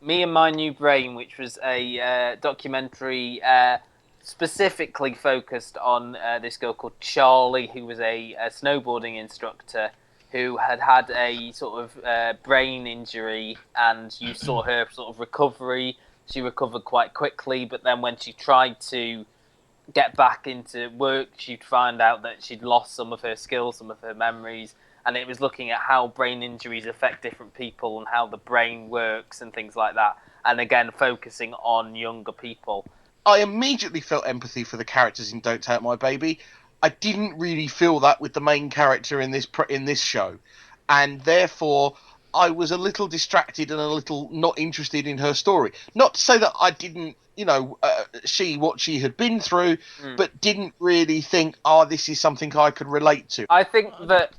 Me and My New Brain, which was a documentary specifically focused on this girl called Charlie, who was a snowboarding instructor who had had a sort of brain injury, and you saw her sort of recovery. She recovered quite quickly, but then when she tried to get back into work, she'd find out that she'd lost some of her skills, some of her memories, and it was looking at how brain injuries affect different people and how the brain works and things like that. And again, focusing on younger people. I immediately felt empathy for the characters in Don't Take My Baby. I didn't really feel that with the main character in this show, and therefore I was a little distracted and a little not interested in her story. Not to say that I didn't, see what she had been through, but didn't really think, oh, this is something I could relate to. I think that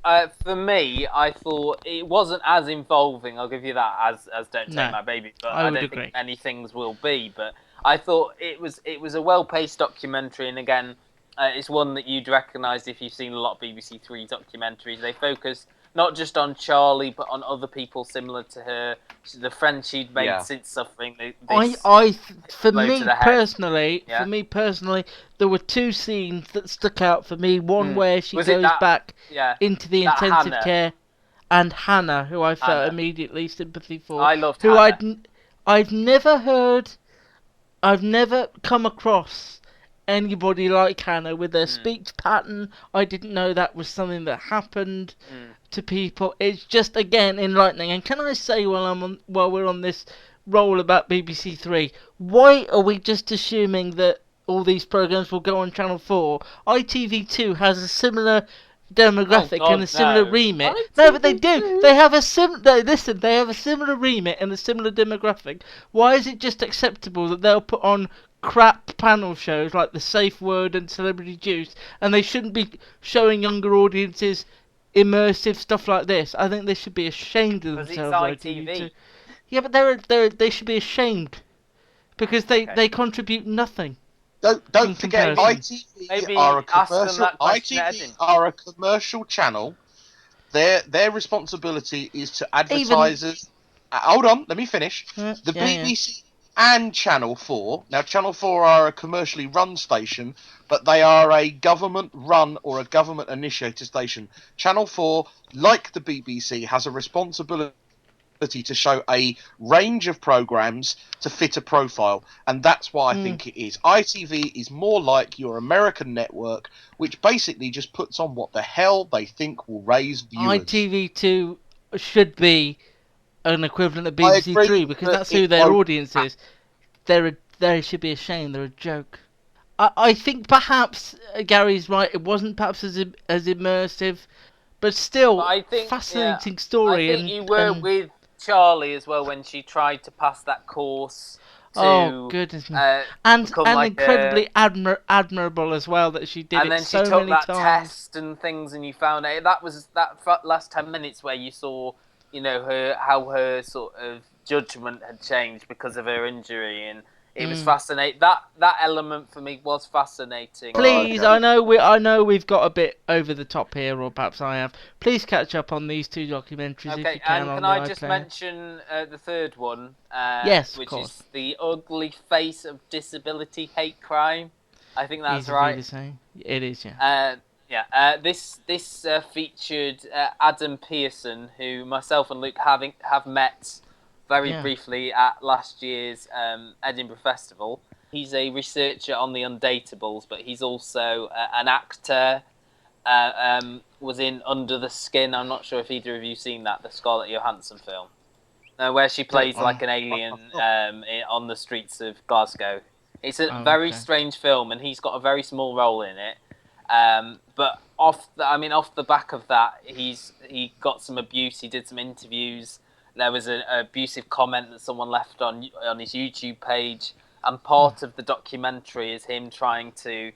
for me, I thought it wasn't as involving. I'll give you that as Don't Take No, My Baby, but I I would don't agree. think many things will be. But I thought it was a well paced documentary, and again, it's one that you'd recognise if you've seen a lot of BBC Three documentaries. They focus not just on Charlie, but on other people similar to her, the friends she'd made Yeah. since suffering I, this I, for blow to me the head. personally, Yeah. there were two scenes that stuck out for me. One where she Was it goes that- back Yeah, into the that intensive Hannah. care, and Hannah, who I felt Hannah. immediately sympathy for, I loved who Hannah. I've never heard, I've never come across anybody like Hannah with her speech pattern. I didn't know that was something that happened to people. It's just again enlightening. And can I say while we're on this roll about BBC Three, why are we just assuming that all these programs will go on Channel 4? ITV2 has a similar demographic Oh, and a similar no. remit. No, but they do. They have a listen, they have a similar remit and a similar demographic. Why is it just acceptable that they'll put on crap panel shows like The Safe Word and Celebrity Juice, and they shouldn't be showing younger audiences immersive stuff like this? I think they should be ashamed of Because it's themselves. ITV. ITV2. Yeah, but they should be ashamed because they contribute nothing. In Don't forget, comparison. ITV Maybe are a ask them commercial. that question at ITV Edin. are a commercial channel. Their responsibility is to advertisers. Hold on, let me finish. The BBC and Channel 4. Now, Channel 4 are a commercially run station, but they are a government-run or a government-initiated station. Channel 4, like the BBC, has a responsibility to show a range of programs to fit a profile, and that's why I think it is. ITV is more like your American network, which basically just puts on what the hell they think will raise viewers. ITV2 should be an equivalent of I BBC agree Three because that that's who it their won't audience is. They should be ashamed. They're a joke. I think perhaps Gary's right. It wasn't perhaps as immersive, but still But I think, fascinating story. I think you were with Charlie as well when she tried to pass that course to oh goodness me. And become like incredibly admirable as well that she did and it then she so took many that times. test and things, and you found out that was that last 10 minutes where you saw, how her sort of judgment had changed because of her injury, and it was fascinating. That element for me was fascinating. Please, I know we've got a bit over the top here, or perhaps I have. Please catch up on these two documentaries if Okay, you can and on can the I just iPlayer. mention the third one? Yes, of which course. is The Ugly Face of Disability Hate Crime. I think that's Easy for you right. to say. It is, yeah. This featured Adam Pearson, who myself and Luke have met very briefly at last year's Edinburgh Festival. He's a researcher on the Undateables, but he's also an actor. Was in Under the Skin. I'm not sure if either of you seen that, the Scarlett Johansson film, where she plays like an alien on the streets of Glasgow. It's a very strange film, and he's got a very small role in it. But off the back of that, he got some abuse. He did some interviews. There was an abusive comment that someone left on his YouTube page, and part of the documentary is him trying to,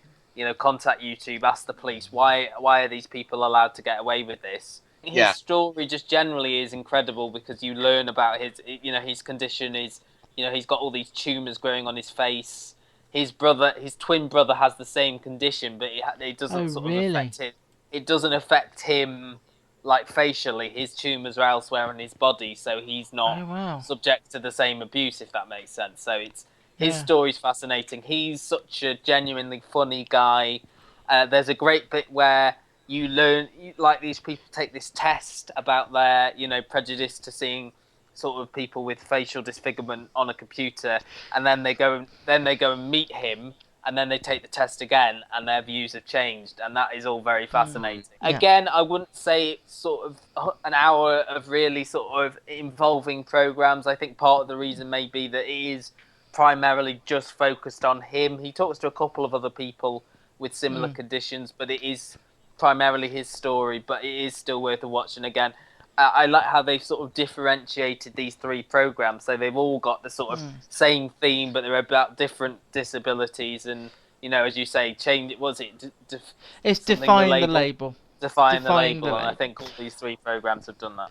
contact YouTube, ask the police why are these people allowed to get away with this. His story just generally is incredible because you learn about his condition is, he's got all these tumors growing on his face. His twin brother has the same condition, but it doesn't affect him. It doesn't affect him like facially, his tumours are elsewhere in his body, so he's not subject to the same abuse, if that makes sense. So his story's fascinating. He's such a genuinely funny guy. There's a great bit where you learn, like, these people take this test about their, prejudice to seeing sort of people with facial disfigurement on a computer, and then they go and meet him, and then they take the test again, and their views have changed, and that is all very fascinating. Again, I wouldn't say it's sort of an hour of really sort of involving programs. I think part of the reason may be that it is primarily just focused on him. He talks to a couple of other people with similar conditions, but it is primarily his story, but it is still worth a watch. And again, I like how they've sort of differentiated these 3 programs. So they've all got the sort of same theme, but they're about different disabilities. And, as you say, it's Defying the Label. Defying the Label. And I think all these 3 programs have done that.